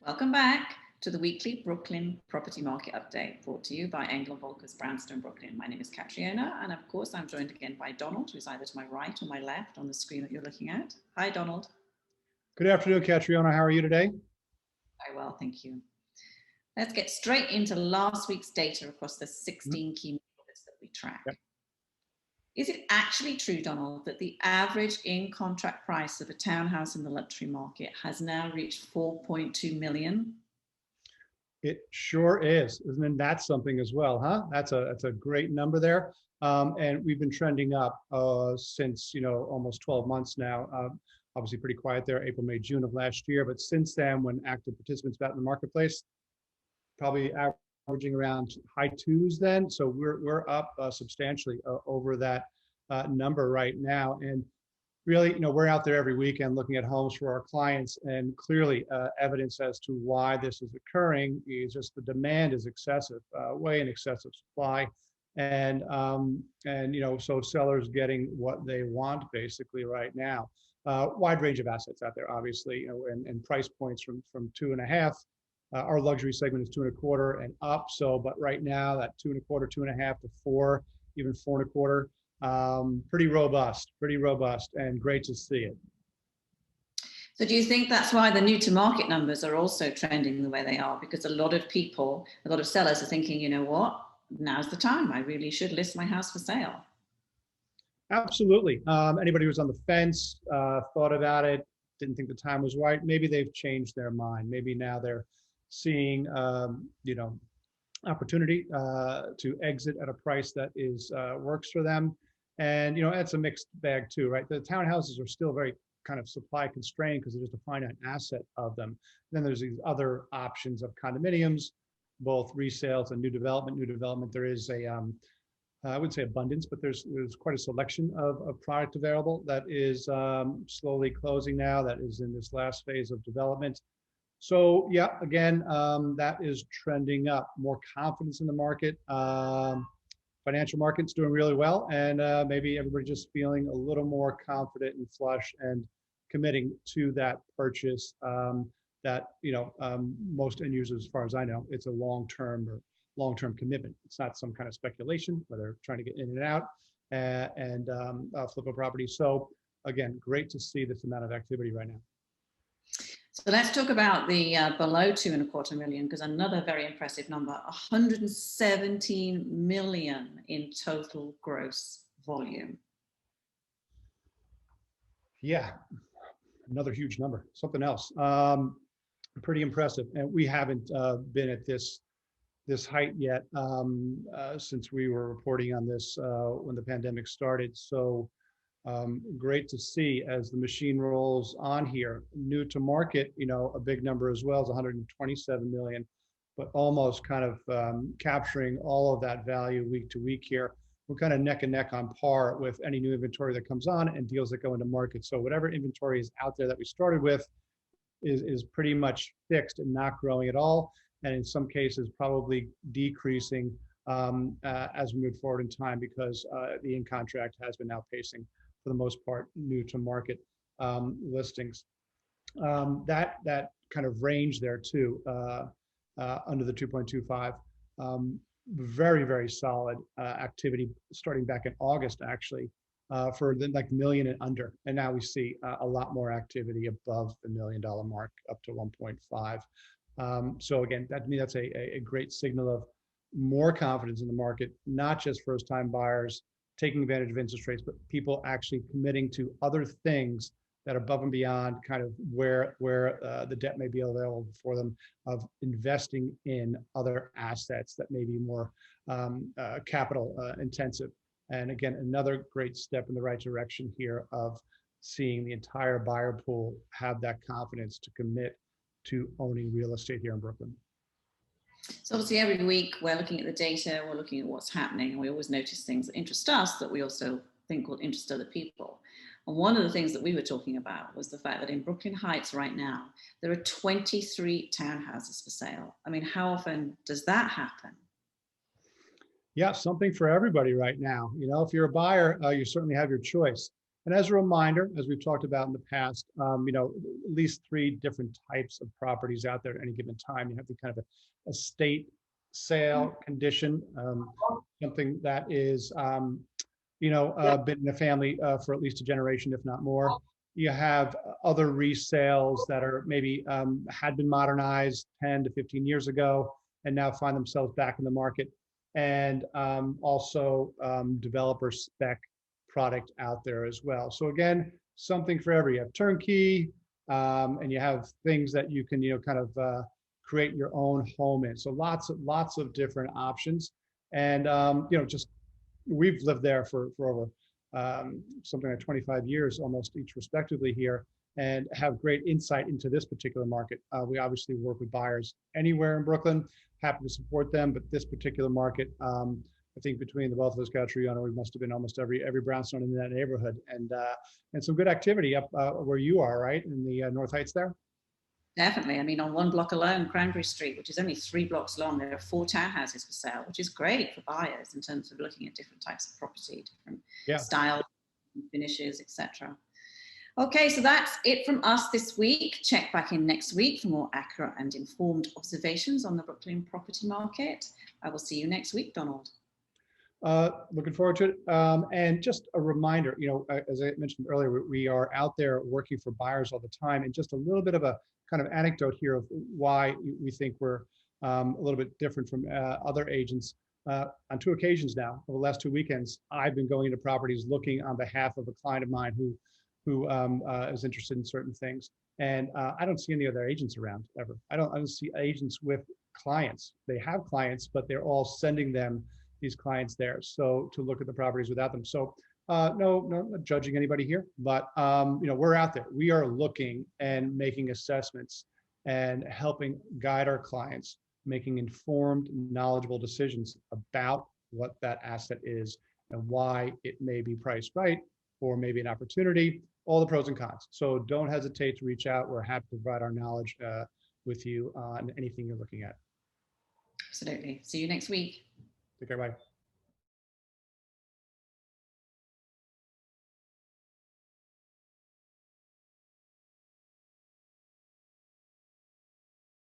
Welcome back to the weekly Brooklyn property market update brought to you by Engel Volker's Brownstone Brooklyn. My name is Catriona, and of course I'm joined again by Donald, who's either to my right or my left on the screen that you're looking at. Hi, Donald. Good afternoon, Catriona. How are you today? Very well, thank you. Let's get straight into last week's data across the 16 key markets that we track. Yep. Is it actually true, Donald, that the average in-contract price of a townhouse in the luxury market has now reached 4.2 million? It sure is. Isn't that something as well, huh? That's a great number there. And we've been trending up since, almost 12 months now. Obviously pretty quiet there, April, May, June of last year. But since then, when active participants got in the marketplace, probably averaging around high twos then. So we're up substantially over that number right now. And really, we're out there every weekend looking at homes for our clients, and clearly evidence as to why this is occurring is just the demand is excessive, way in excess of supply. And so sellers getting what they want basically right now. Wide range of assets out there, obviously, and price points from 2.5. Our luxury segment is 2.25 and up. So, but right now that 2.25, 2.5 to 4, even 4.25, pretty robust, and great to see it. So do you think that's why the new to market numbers are also trending the way they are? Because a lot of sellers are thinking, you know what, now's the time. I really should list my house for sale. Absolutely. Anybody who's on the fence, thought about it, didn't think the time was right, maybe they've changed their mind. Maybe now they're seeing, opportunity to exit at a price that is works for them. And, it's a mixed bag too, right? The townhouses are still very kind of supply constrained because there's just a finite asset of them. Then there's these other options of condominiums, both resales and new development. New development, there is I would say abundance, but there's quite a selection of product available that is slowly closing now, that is in this last phase of development. So yeah, again, that is trending up. More confidence in the market. Financial markets doing really well, and maybe everybody just feeling a little more confident and flush and committing to that purchase. That most end users, as far as I know, it's a long-term commitment. It's not some kind of speculation where they're trying to get in and out and flip a property. So again, great to see this amount of activity right now. So let's talk about the below 2.25 million, because another very impressive number, 117 million in total gross volume. Yeah, another huge number, something else. Pretty impressive. And we haven't been at this height yet since we were reporting on this when the pandemic started. So great to see as the machine rolls on here. New to market, a big number as well, is 127 million, but almost kind of capturing all of that value week to week here. We're kind of neck and neck on par with any new inventory that comes on and deals that go into market. So whatever inventory is out there that we started with is pretty much fixed and not growing at all. And in some cases, probably decreasing as we move forward in time, because the in-contract has been outpacing, for the most part, new to market listings. That kind of range there too, under the 2.25, very, very solid activity starting back in August, actually, for the like million and under. And now we see a lot more activity above the $1 million mark, up to 1.5. So again, that's a great signal of more confidence in the market, not just first-time buyers taking advantage of interest rates, but people actually committing to other things that are above and beyond kind of where the debt may be available for them, of investing in other assets that may be more capital intensive. And again, another great step in the right direction here of seeing the entire buyer pool have that confidence to commit to owning real estate here in Brooklyn. So obviously every week we're looking at the data, we're looking at what's happening, and we always notice things that interest us that we also think will interest other people. And one of the things that we were talking about was the fact that in Brooklyn Heights right now, there are 23 townhouses for sale. I mean, how often does that happen? Yeah, something for everybody right now. If you're a buyer, you certainly have your choice. And as a reminder, as we've talked about in the past, at least 3 different types of properties out there at any given time. You have the kind of a estate sale condition, something that is, been in the family for at least a generation, if not more. You have other resales that are maybe had been modernized 10 to 15 years ago and now find themselves back in the market. And also developer spec product out there as well. So again, something for every. You have turnkey, and you have things that you can kind of create your own home in. So lots of different options. And just we've lived there for over something like 25 years almost each respectively here, and have great insight into this particular market. We obviously work with buyers anywhere in Brooklyn, happy to support them, but this particular market, I think between the both of us, Katrina, we must have been almost every brownstone in that neighborhood, and some good activity up where you are, right, in the North Heights there. Definitely. I mean, on one block alone, Cranberry Street, which is only 3 blocks long, there are 4 townhouses for sale, which is great for buyers in terms of looking at different types of property, different styles, finishes, etc. Okay, so that's it from us this week. Check back in next week for more accurate and informed observations on the Brooklyn property market. I will see you next week, Donald. Looking forward to it. And just a reminder, as I mentioned earlier, we are out there working for buyers all the time. And just a little bit of a kind of anecdote here of why we think we're a little bit different from other agents. On 2 occasions now, over the last 2 weekends, I've been going into properties looking on behalf of a client of mine who is interested in certain things. And I don't see any other agents around ever. I don't see agents with clients. They have clients, but they're all sending them these clients there. So to look at the properties without them. So no, not judging anybody here, but we're out there. We are looking and making assessments and helping guide our clients, making informed, knowledgeable decisions about what that asset is and why it may be priced right, or maybe an opportunity, all the pros and cons. So don't hesitate to reach out. We're happy to provide our knowledge with you on anything you're looking at. Absolutely. See you next week. Take care, bye.